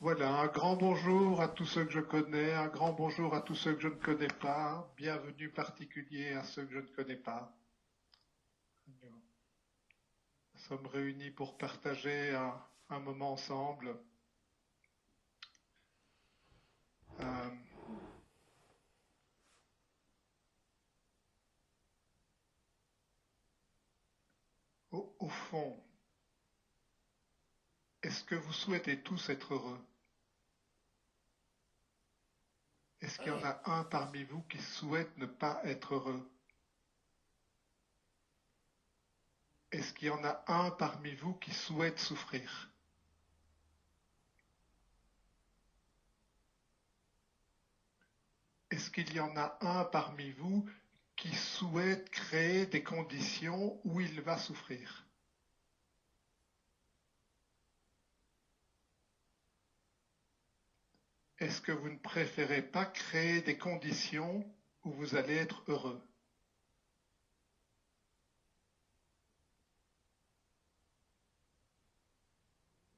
Voilà, un grand bonjour à tous ceux que je connais, un grand bonjour à tous ceux que je ne connais pas, bienvenue particulier à ceux que je ne connais pas. Nous sommes réunis pour partager un moment ensemble. Euh, au fond, est-ce que vous souhaitez tous être heureux? Est-ce qu'il y en a un parmi vous qui souhaite ne pas être heureux? Est-ce qu'il y en a un parmi vous qui souhaite souffrir? Est-ce qu'il y en a un parmi vous qui souhaite créer des conditions où il va souffrir? Est-ce que vous ne préférez pas créer des conditions où vous allez être heureux?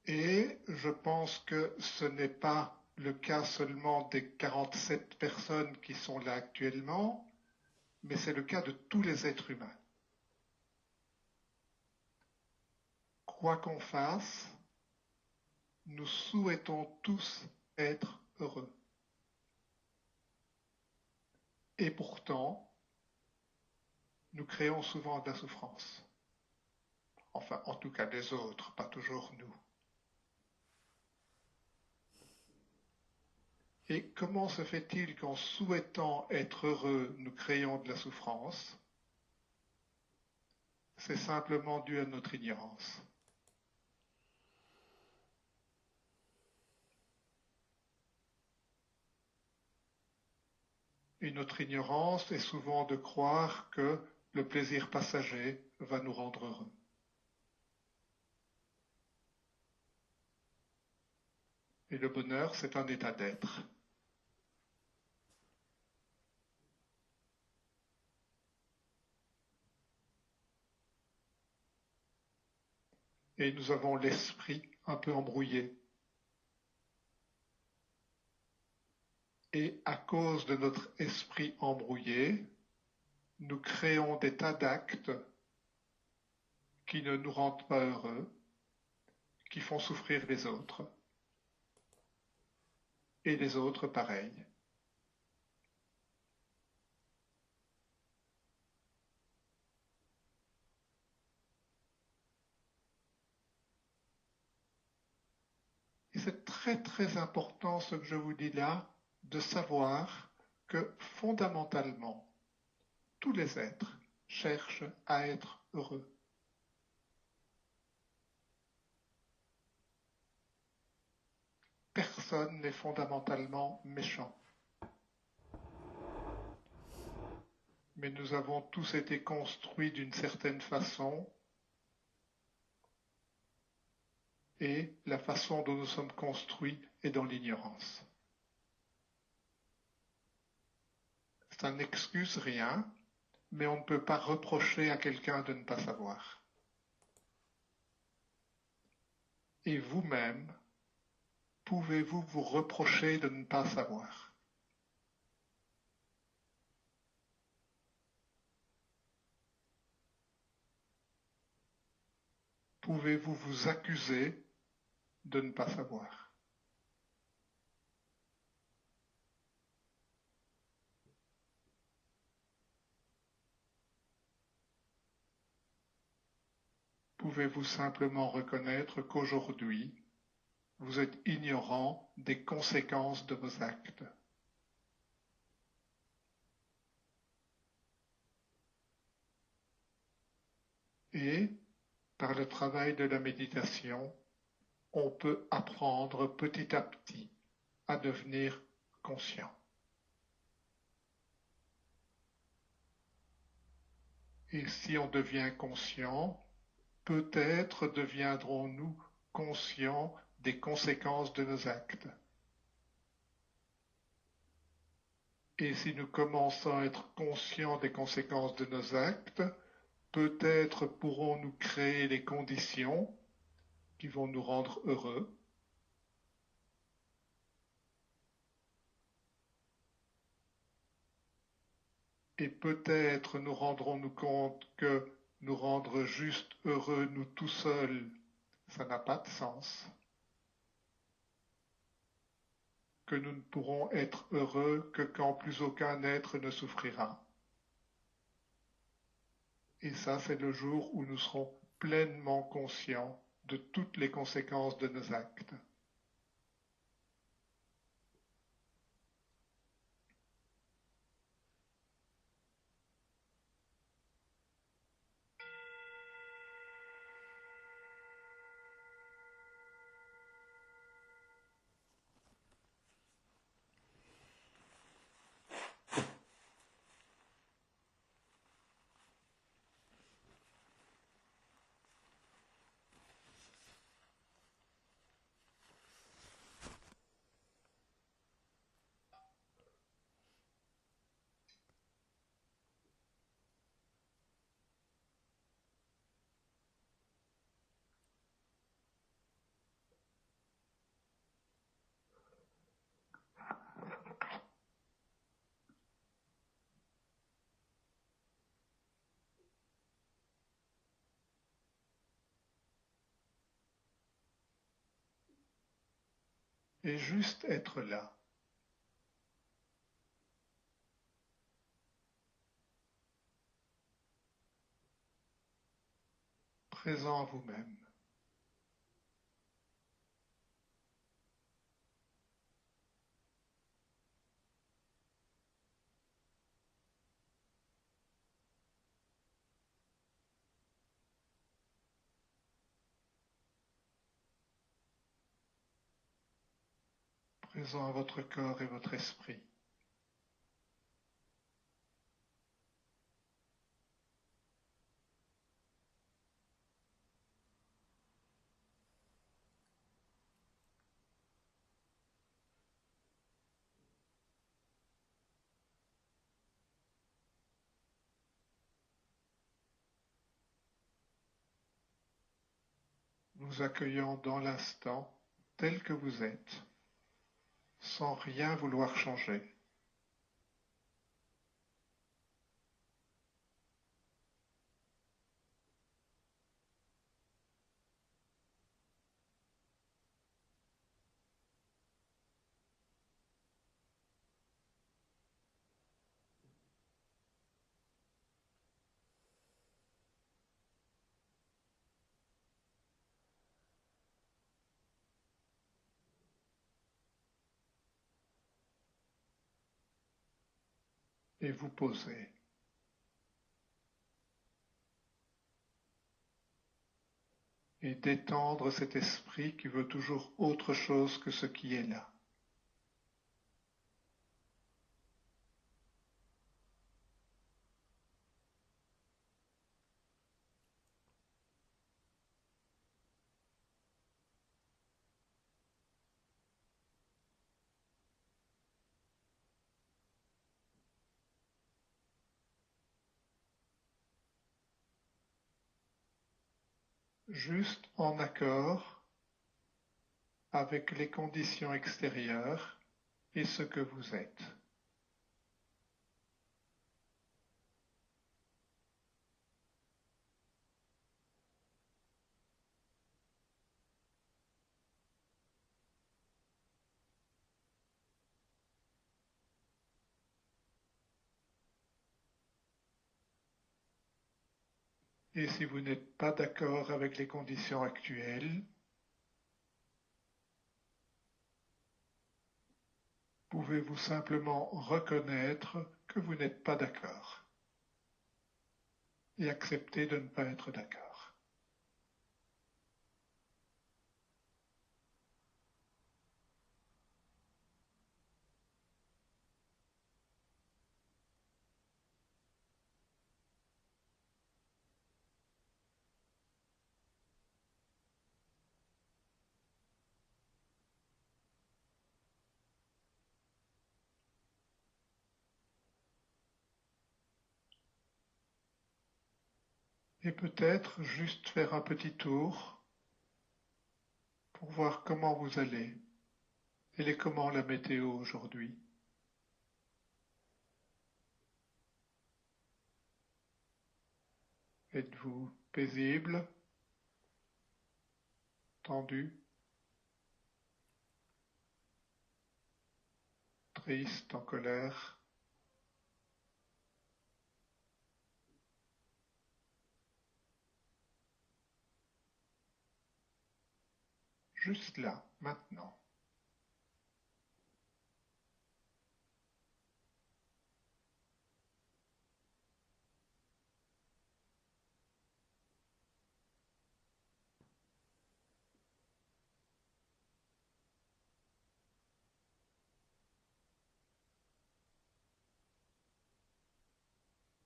Et je pense que ce n'est pas le cas seulement des 47 personnes qui sont là actuellement, mais c'est le cas de tous les êtres humains. Quoi qu'on fasse, nous souhaitons tous être heureux. Et pourtant, nous créons souvent de la souffrance. Enfin, en tout cas des autres, pas toujours nous. Et comment se fait-il qu'en souhaitant être heureux, nous créons de la souffrance? C'est simplement dû à notre ignorance. Et notre ignorance est souvent de croire que le plaisir passager va nous rendre heureux. Et le bonheur, c'est un état d'être. Et nous avons l'esprit un peu embrouillé. Et à cause de notre esprit embrouillé, nous créons des tas d'actes qui ne nous rendent pas heureux, qui font souffrir les autres, et les autres pareil. Et c'est très très important ce que je vous dis là, de savoir que fondamentalement, tous les êtres cherchent à être heureux. Personne n'est fondamentalement méchant. Mais nous avons tous été construits d'une certaine façon et la façon dont nous sommes construits est dans l'ignorance. Ça n'excuse rien, mais on ne peut pas reprocher à quelqu'un de ne pas savoir. Et vous-même, pouvez-vous vous reprocher de ne pas savoir? Pouvez-vous vous accuser de ne pas savoir? Pouvez-vous simplement reconnaître qu'aujourd'hui, vous êtes ignorant des conséquences de vos actes? Et, par le travail de la méditation, on peut apprendre petit à petit à devenir conscient. Et si on devient conscient, peut-être deviendrons-nous conscients des conséquences de nos actes. Et si nous commençons à être conscients des conséquences de nos actes, peut-être pourrons-nous créer les conditions qui vont nous rendre heureux. Et peut-être nous rendrons-nous compte que nous rendre juste heureux nous tout seuls, ça n'a pas de sens. Que nous ne pourrons être heureux que quand plus aucun être ne souffrira. Et ça, c'est le jour où nous serons pleinement conscients de toutes les conséquences de nos actes. Et juste être là, présent à vous-même. Présent à votre corps et votre esprit. Vous accueillant dans l'instant tel que vous êtes, sans rien vouloir changer. Et vous posez. Et détendre cet esprit qui veut toujours autre chose que ce qui est là. Juste en accord avec les conditions extérieures et ce que vous êtes. Et si vous n'êtes pas d'accord avec les conditions actuelles, pouvez-vous simplement reconnaître que vous n'êtes pas d'accord et accepter de ne pas être d'accord. Et peut-être juste faire un petit tour pour voir comment vous allez. Elle est comment la météo aujourd'hui? Êtes-vous paisible, tendu, triste, en colère? Juste là, maintenant.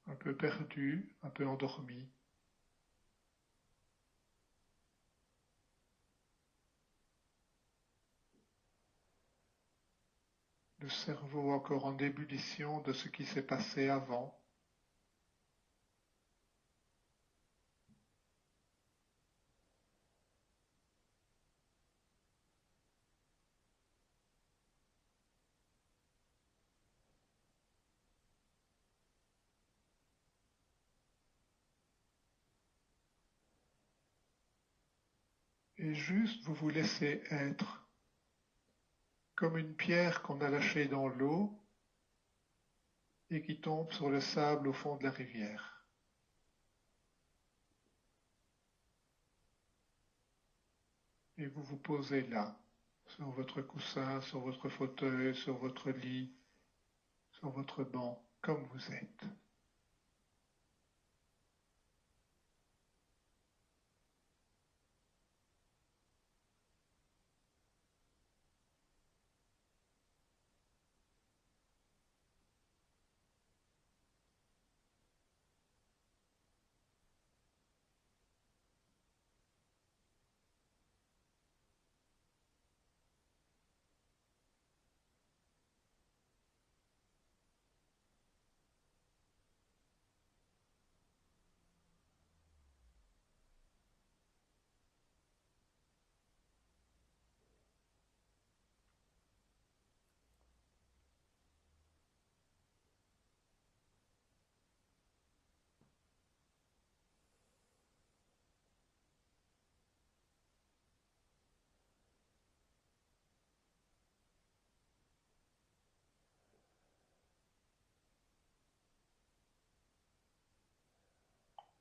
Un peu perdu, un peu endormi. Le cerveau encore en ébullition de ce qui s'est passé avant. Et juste vous vous laissez être, comme une pierre qu'on a lâchée dans l'eau et qui tombe sur le sable au fond de la rivière. Et vous vous posez là, sur votre coussin, sur votre fauteuil, sur votre lit, sur votre banc, comme vous êtes.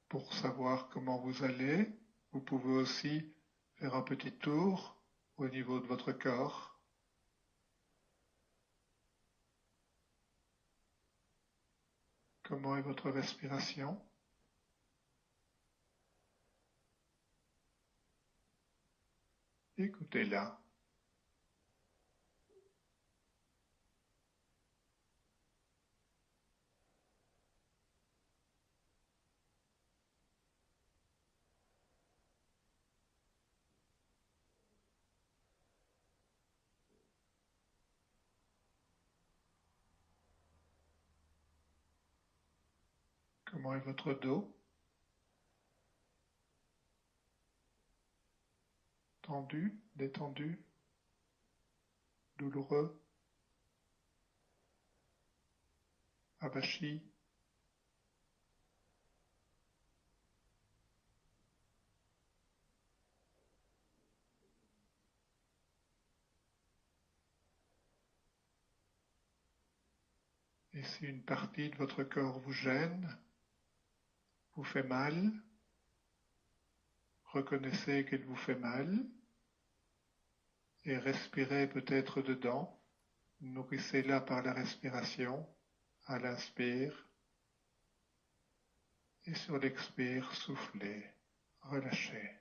Pour savoir comment vous allez, vous pouvez aussi faire un petit tour au niveau de votre corps. Comment est votre respiration? Écoutez-la. Comment est votre dos? Tendu, détendu, douloureux, abachi? Et si une partie de votre corps vous gêne, vous fait mal, reconnaissez qu'elle vous fait mal et respirez peut-être dedans. Nourrissez-la par la respiration à l'inspire et sur l'expire, soufflez, relâchez.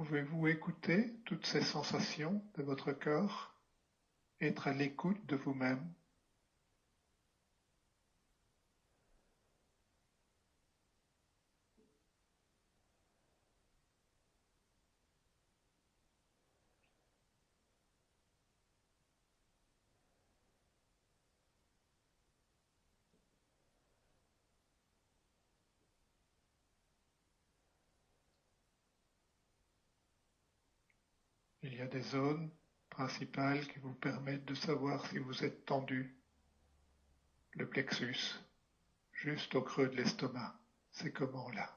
Pouvez-vous écouter toutes ces sensations de votre corps, être à l'écoute de vous-même? Il y a des zones principales qui vous permettent de savoir si vous êtes tendu. Le plexus, juste au creux de l'estomac, c'est comment là?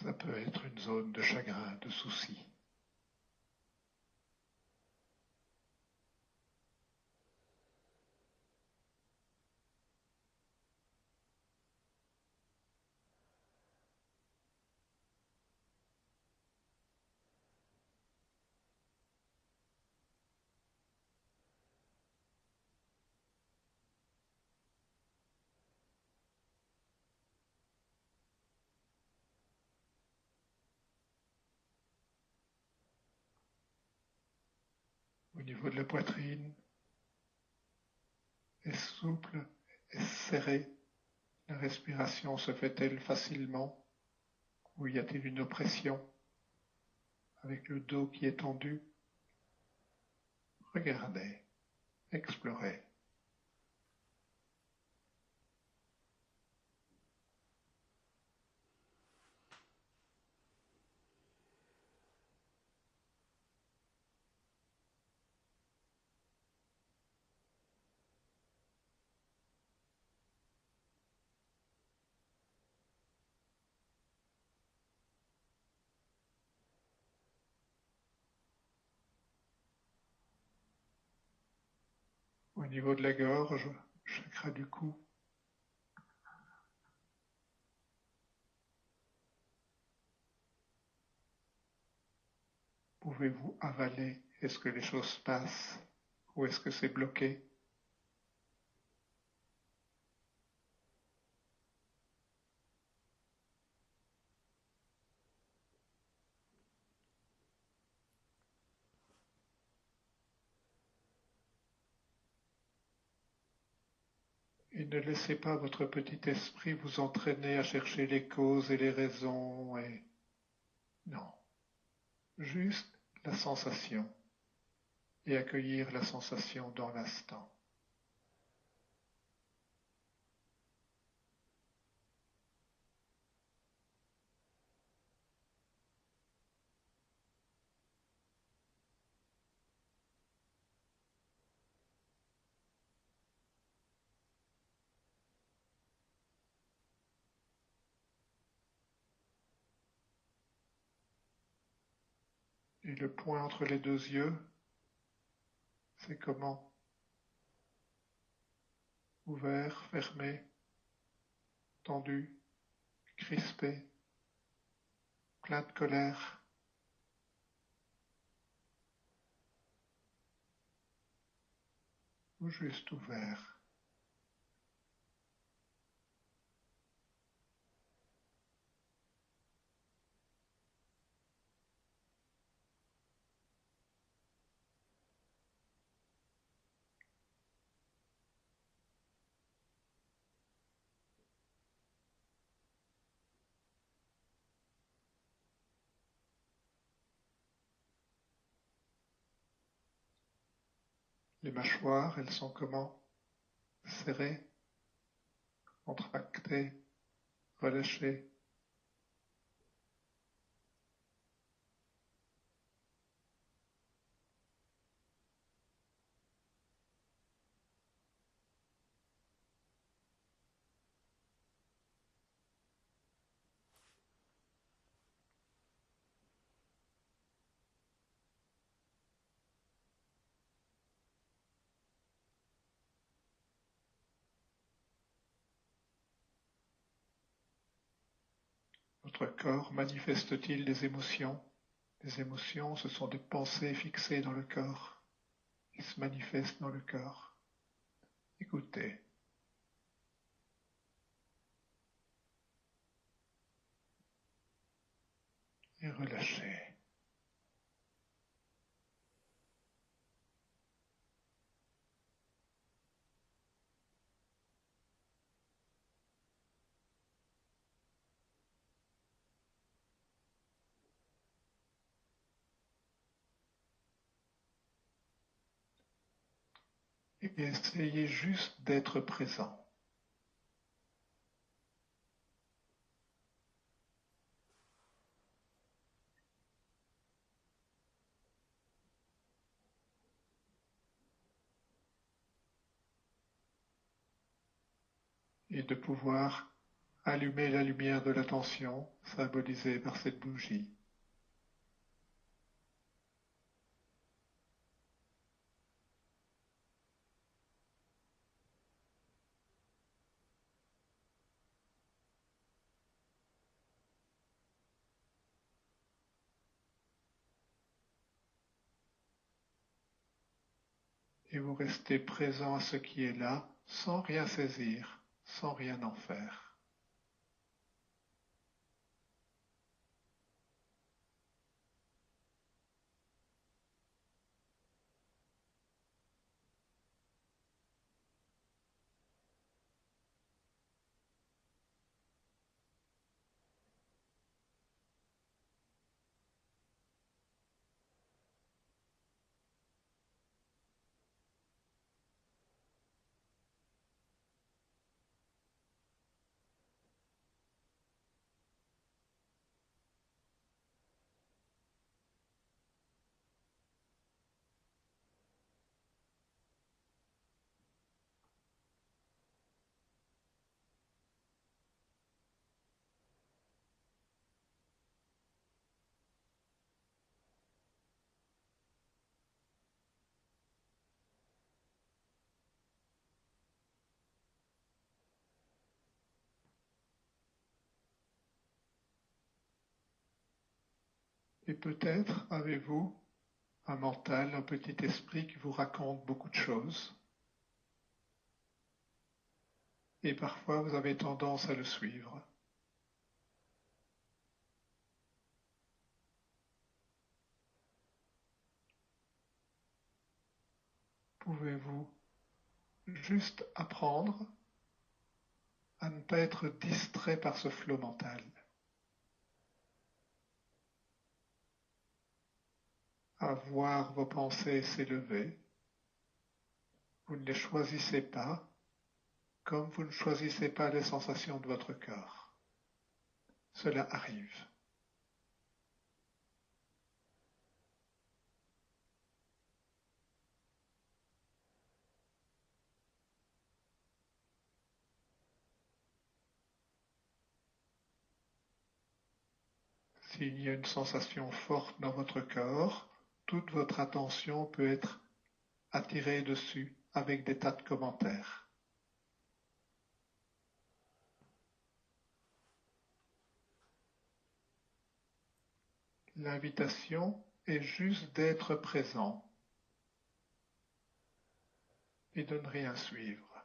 Ça peut être une zone de chagrin, de souci. Au niveau de la poitrine, est-ce souple, est-ce serré? La respiration se fait-elle facilement ou y a-t-il une oppression avec le dos qui est tendu? Regardez, explorez. Au niveau de la gorge, chakra du cou, pouvez-vous avaler? Est-ce que les choses passent ou est-ce que c'est bloqué? Et ne laissez pas votre petit esprit vous entraîner à chercher les causes et les raisons et... Non, juste la sensation et accueillir la sensation dans l'instant. Et le point entre les deux yeux, c'est comment? Ouvert, fermé, tendu, crispé, plein de colère, ou juste ouvert. Les mâchoires, elles sont comment? Serrées, contractées, relâchées. Votre corps manifeste-t-il des émotions? Les émotions, ce sont des pensées fixées dans le corps, qui se manifestent dans le corps. Écoutez. Et relâchez. Et essayez juste d'être présent. Et de pouvoir allumer la lumière de l'attention, symbolisée par cette bougie. Et vous restez présent à ce qui est là, sans rien saisir, sans rien en faire. Et peut-être avez-vous un mental, un petit esprit qui vous raconte beaucoup de choses. Et parfois vous avez tendance à le suivre. Pouvez-vous juste apprendre à ne pas être distrait par ce flot mental, à voir vos pensées s'élever. Vous ne les choisissez pas, comme vous ne choisissez pas les sensations de votre corps. Cela arrive. S'il y a une sensation forte dans votre corps, toute votre attention peut être attirée dessus avec des tas de commentaires. L'invitation est juste d'être présent et de ne rien suivre,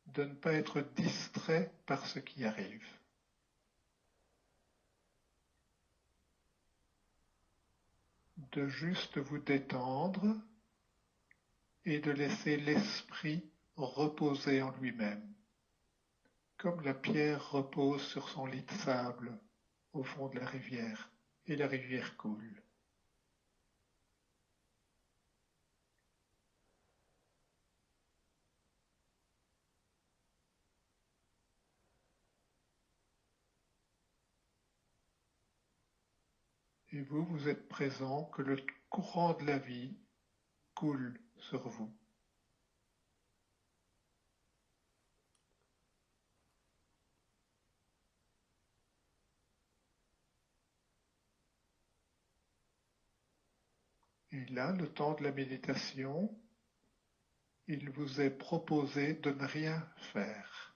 de ne pas être distrait par ce qui arrive. De juste vous détendre et de laisser l'esprit reposer en lui-même, comme la pierre repose sur son lit de sable au fond de la rivière, et la rivière coule. Et vous, vous êtes présent que le courant de la vie coule sur vous. Et là, le temps de la méditation, il vous est proposé de ne rien faire.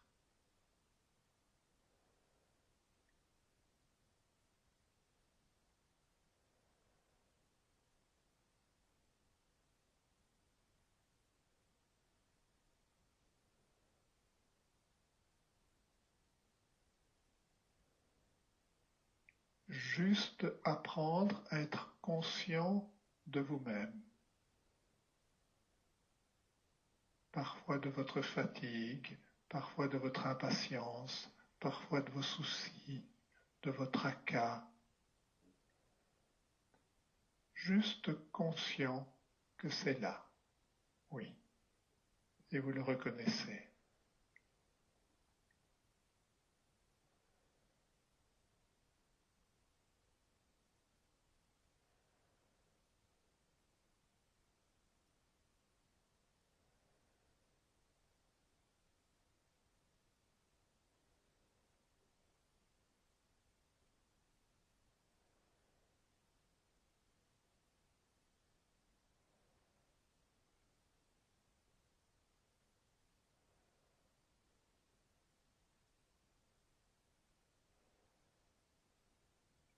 juste apprendre à être conscient de vous-même, parfois de votre fatigue, parfois de votre impatience, parfois de vos soucis, de votre tracas, juste conscient que c'est là, oui, et vous le reconnaissez.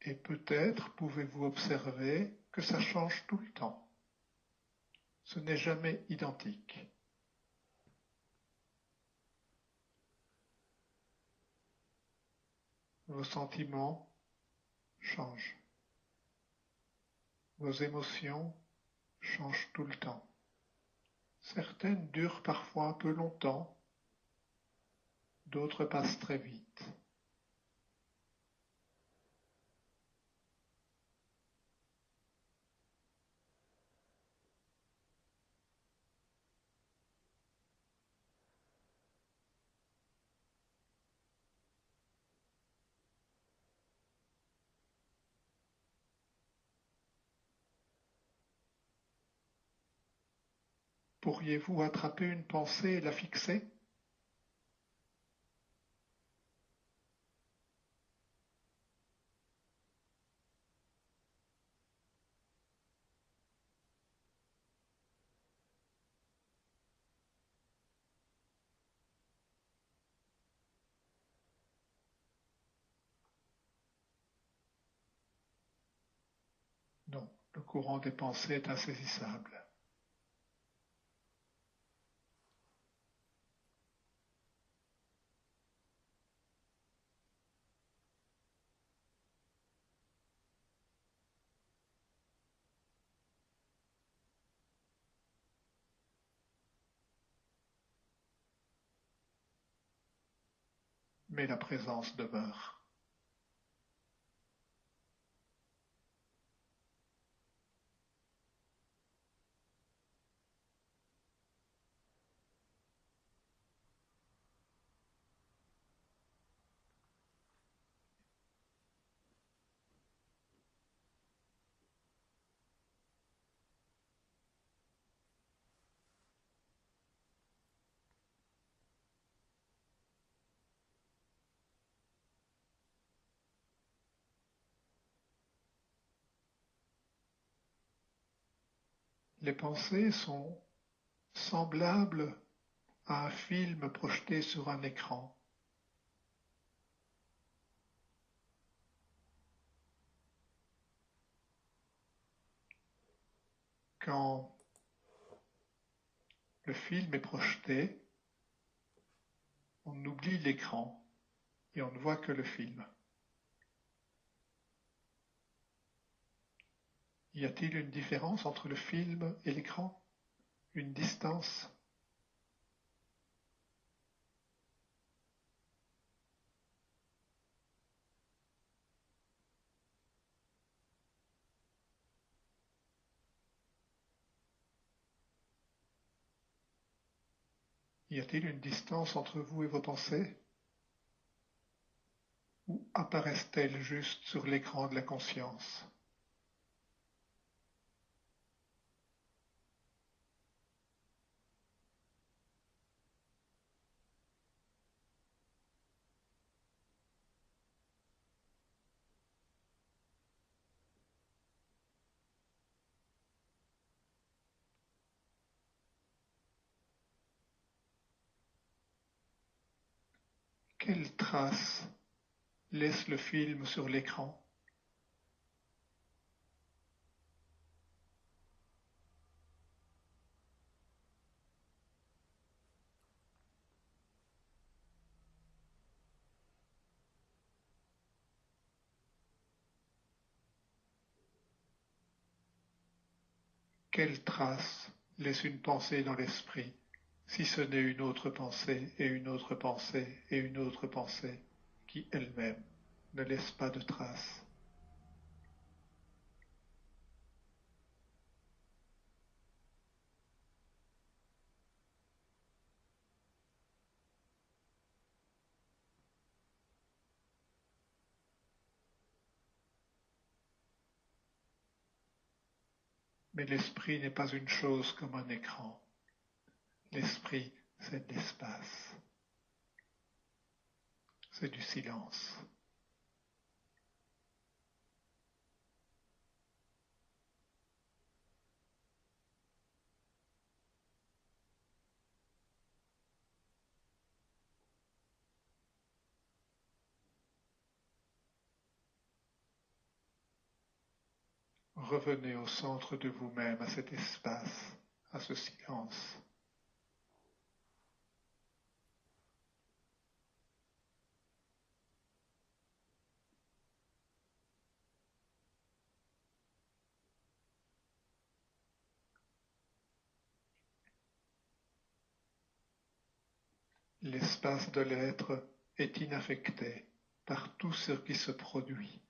Et peut-être pouvez-vous observer que ça change tout le temps. Ce n'est jamais identique. Vos sentiments changent. Vos émotions changent tout le temps. Certaines durent parfois un peu longtemps, d'autres passent très vite. Pourriez-vous attraper une pensée et la fixer? Non, le courant des pensées est insaisissable. Mais la présence demeure. Les pensées sont semblables à un film projeté sur un écran. Quand le film est projeté, on oublie l'écran et on ne voit que le film. Y a-t-il une différence entre le film et l'écran? Une distance? Y a-t-il une distance entre vous et vos pensées? Ou apparaissent-elles juste sur l'écran de la conscience? Quelle trace laisse le film sur l'écran? Quelle trace laisse une pensée dans l'esprit, si ce n'est une autre pensée et une autre pensée et une autre pensée, qui elle-même ne laisse pas de traces? Mais l'esprit n'est pas une chose comme un écran. L'esprit, c'est de l'espace, c'est du silence. Revenez au centre de vous-même, à cet espace, à ce silence. L'espace de l'être est inaffecté par tout ce qui se produit.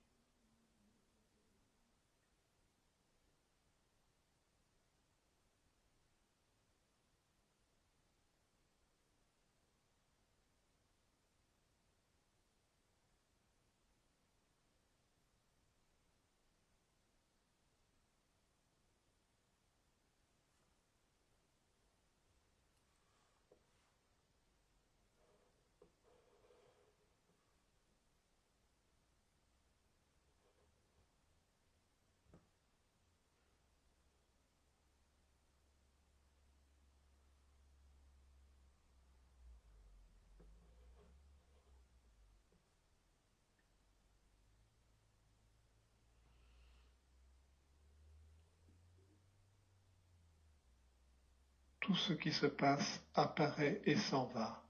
Tout ce qui se passe apparaît et s'en va.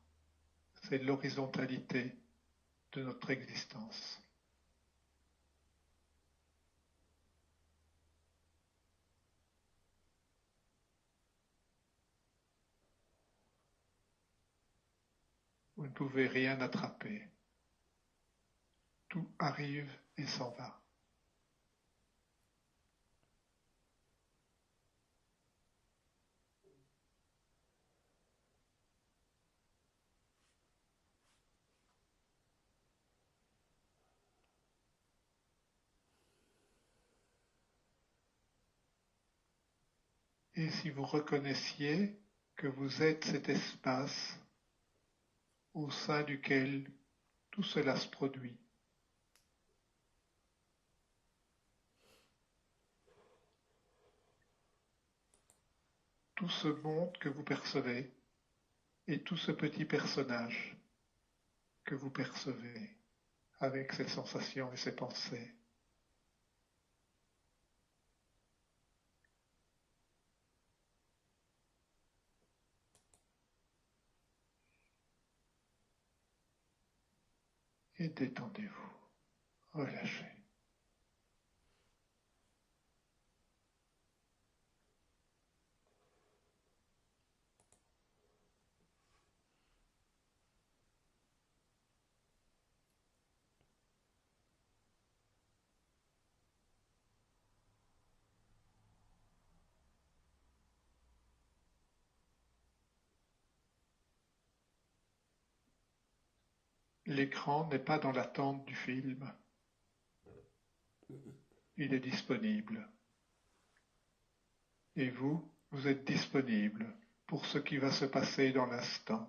C'est l'horizontalité de notre existence. Vous ne pouvez rien attraper. Tout arrive et s'en va. Et si vous reconnaissiez que vous êtes cet espace au sein duquel tout cela se produit, tout ce monde que vous percevez et tout ce petit personnage que vous percevez avec ses sensations et ses pensées. Et détendez-vous, relâchez. L'écran n'est pas dans l'attente du film. Il est disponible. Et vous, vous êtes disponible pour ce qui va se passer dans l'instant.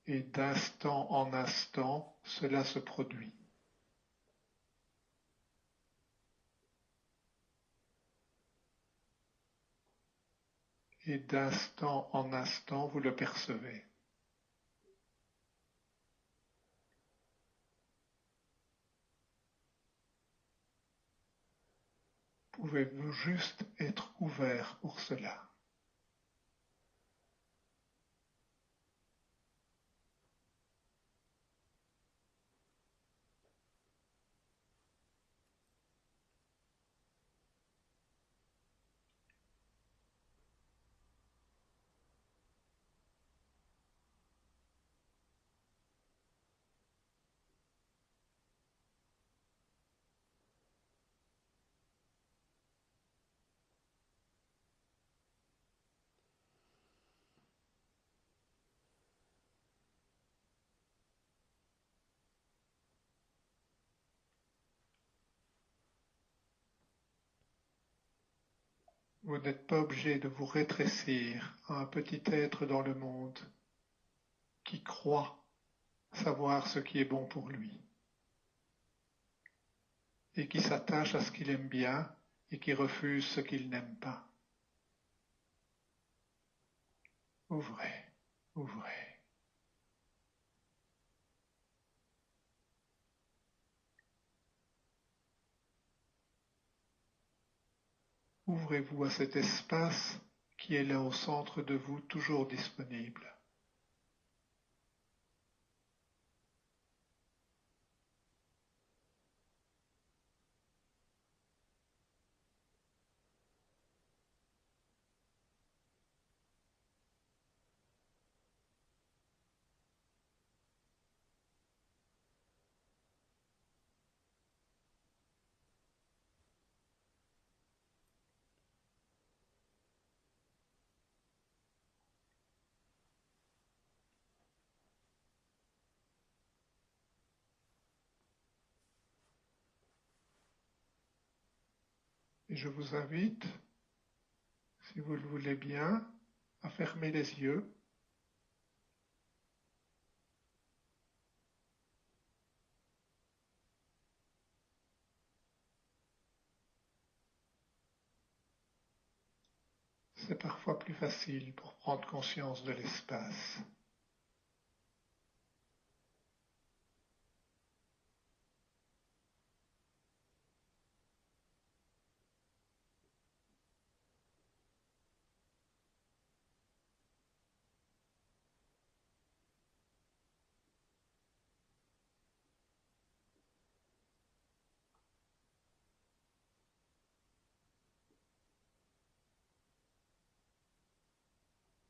Et d'instant en instant, cela se produit. Et d'instant en instant, vous le percevez. Pouvez-vous juste être ouvert pour cela? Vous n'êtes pas obligé de vous rétrécir à un petit être dans le monde qui croit savoir ce qui est bon pour lui et qui s'attache à ce qu'il aime bien et qui refuse ce qu'il n'aime pas. Ouvrez, ouvrez. Ouvrez-vous à cet espace qui est là au centre de vous, toujours disponible. Et je vous invite, si vous le voulez bien, à fermer les yeux. C'est parfois plus facile pour prendre conscience de l'espace.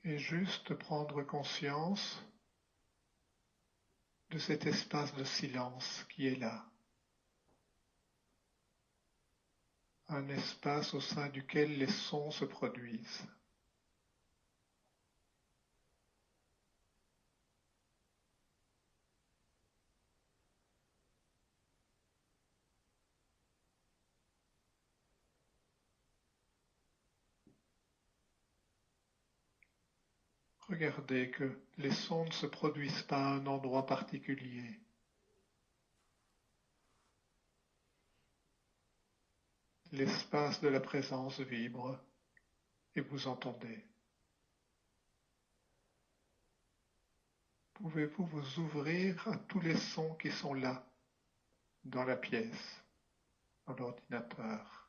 Et juste prendre conscience de cet espace de silence qui est là. Un espace au sein duquel les sons se produisent. Regardez que les sons ne se produisent pas à un endroit particulier. L'espace de la présence vibre et vous entendez. Pouvez-vous vous ouvrir à tous les sons qui sont là, dans la pièce, dans l'ordinateur?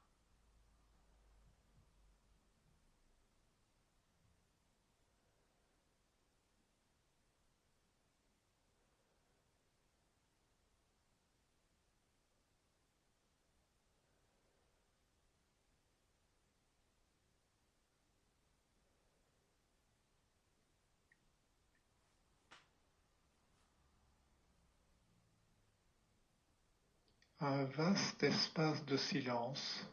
Un vaste espace de silence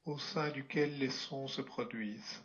au sein duquel les sons se produisent.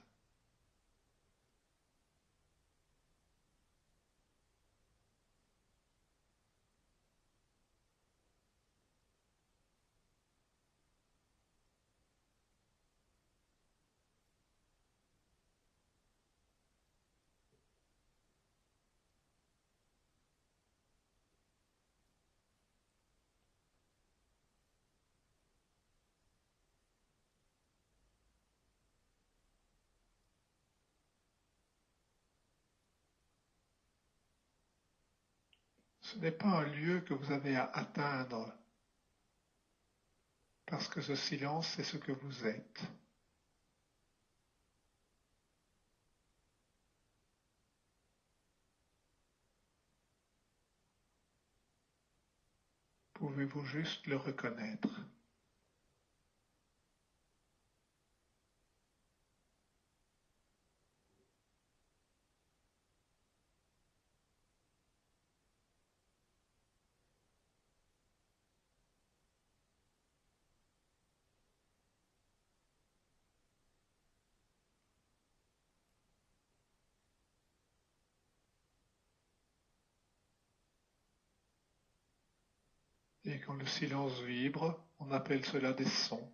Ce n'est pas un lieu que vous avez à atteindre, parce que ce silence, c'est ce que vous êtes. Pouvez-vous juste le reconnaître? Et quand le silence vibre, on appelle cela des sons.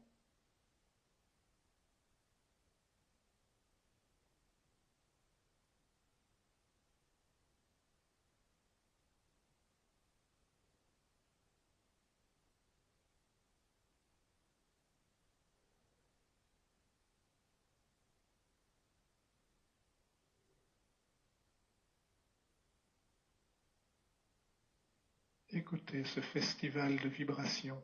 Écoutez ce festival de vibrations.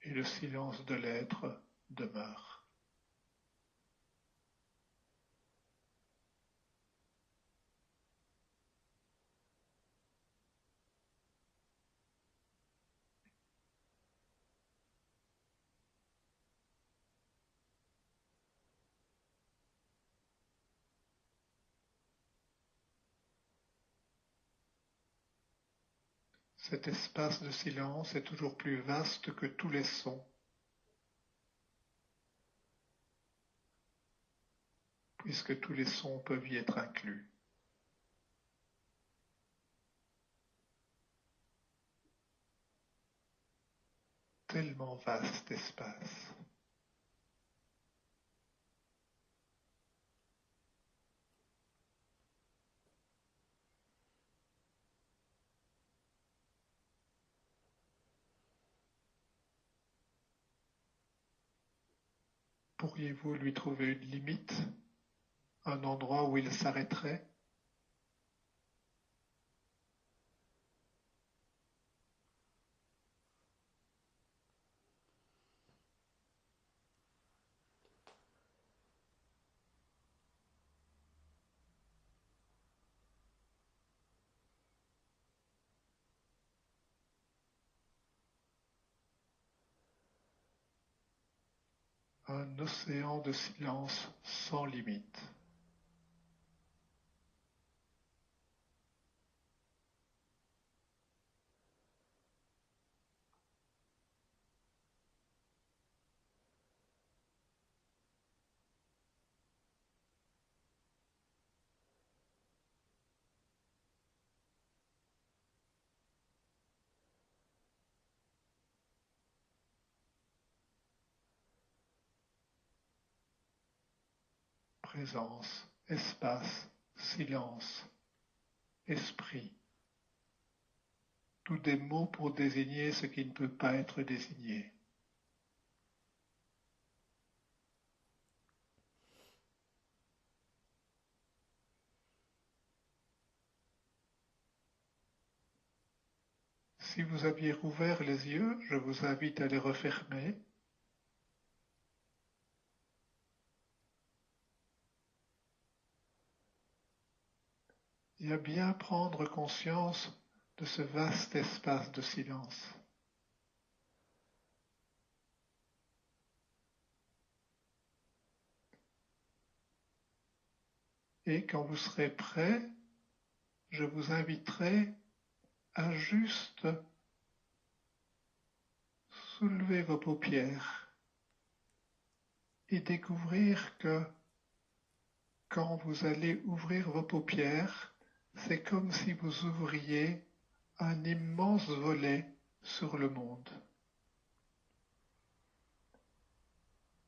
Et le silence de l'être demeure. Cet espace de silence est toujours plus vaste que tous les sons, puisque tous les sons peuvent y être inclus. Tellement vaste espace. Pourriez-vous lui trouver une limite, un endroit où il s'arrêterait? Un océan de silence sans limite. Présence, espace, silence, esprit. Tous des mots pour désigner ce qui ne peut pas être désigné. Si vous aviez rouvert les yeux, je vous invite à les refermer. Et à bien prendre conscience de ce vaste espace de silence. Et quand vous serez prêt, je vous inviterai à juste soulever vos paupières et découvrir que quand vous allez ouvrir vos paupières, c'est comme si vous ouvriez un immense volet sur le monde.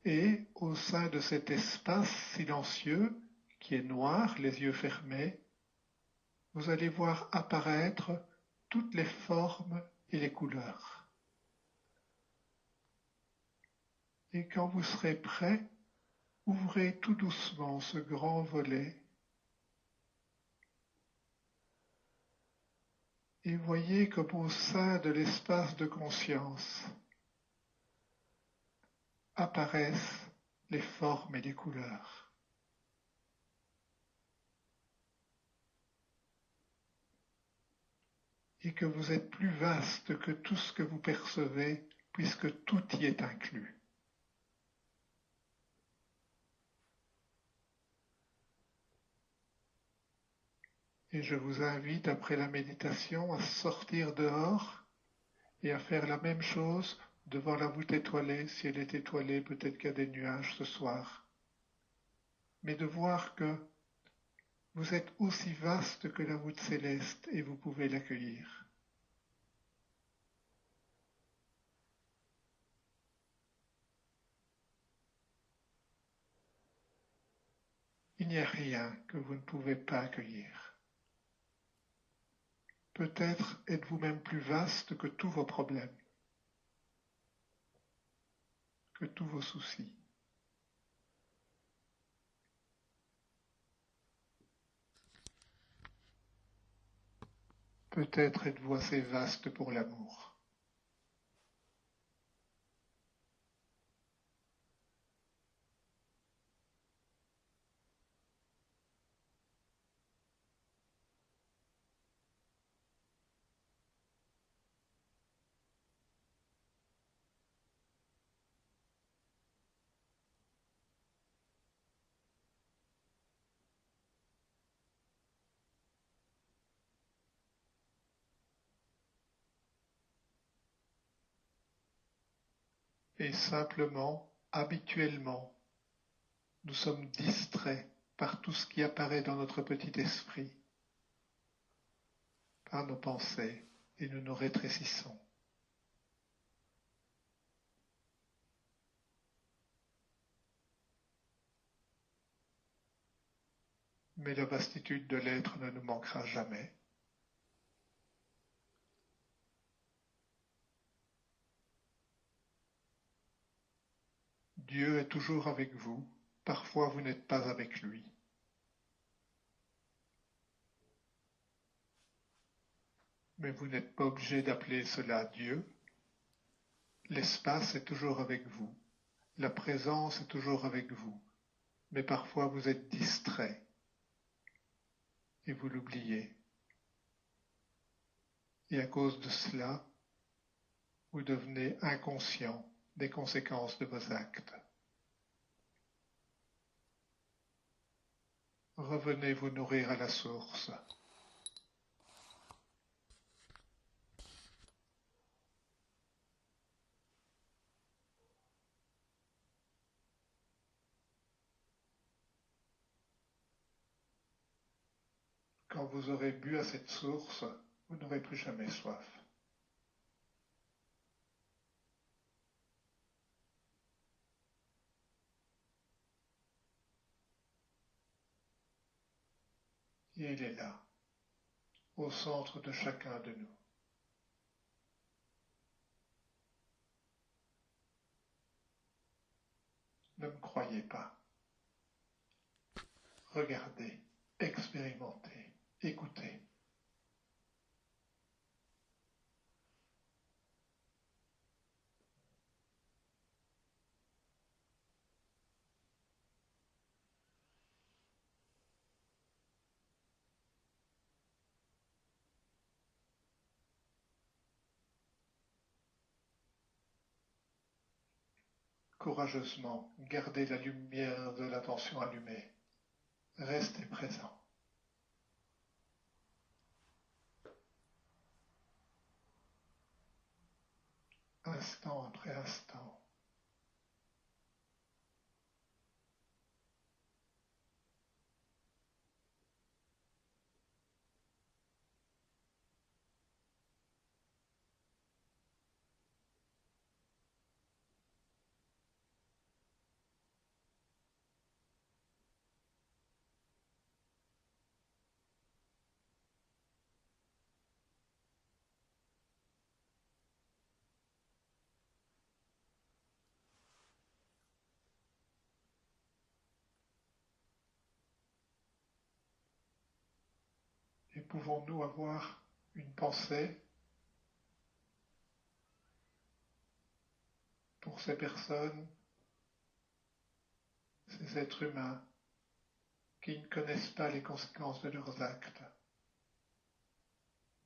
Et au sein de cet espace silencieux, qui est noir, les yeux fermés, vous allez voir apparaître toutes les formes et les couleurs. Et quand vous serez prêt, ouvrez tout doucement ce grand volet et voyez comme au sein de l'espace de conscience apparaissent les formes et les couleurs. Et que vous êtes plus vaste que tout ce que vous percevez, puisque tout y est inclus. Et je vous invite, après la méditation, à sortir dehors et à faire la même chose devant la voûte étoilée. Si elle est étoilée, peut-être qu'il y a des nuages ce soir. Mais de voir que vous êtes aussi vaste que la voûte céleste et vous pouvez l'accueillir. Il n'y a rien que vous ne pouvez pas accueillir. Peut-être êtes-vous même plus vaste que tous vos problèmes, que tous vos soucis. Peut-être êtes-vous assez vaste pour l'amour. Et simplement, habituellement, nous sommes distraits par tout ce qui apparaît dans notre petit esprit, par nos pensées, et nous nous rétrécissons. Mais la vastitude de l'être ne nous manquera jamais. Dieu est toujours avec vous, parfois vous n'êtes pas avec lui. Mais vous n'êtes pas obligé d'appeler cela Dieu. L'espace est toujours avec vous, la présence est toujours avec vous, mais parfois vous êtes distrait et vous l'oubliez. Et à cause de cela, vous devenez inconscient des conséquences de vos actes. Revenez vous nourrir à la source. Quand vous aurez bu à cette source, vous n'aurez plus jamais soif. Et il est là, au centre de chacun de nous. Ne me croyez pas. Regardez, expérimentez, écoutez. Courageusement, gardez la lumière de l'attention allumée. Restez présent. Instant après instant. Et pouvons-nous avoir une pensée pour ces personnes, ces êtres humains qui ne connaissent pas les conséquences de leurs actes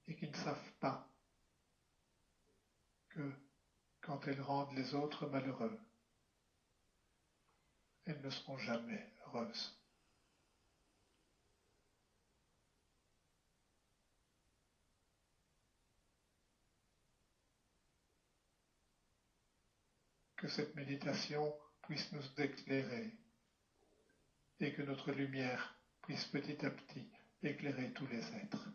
et qui ne savent pas que quand elles rendent les autres malheureux, elles ne seront jamais heureuses. Que cette méditation puisse nous éclairer et que notre lumière puisse petit à petit éclairer tous les êtres.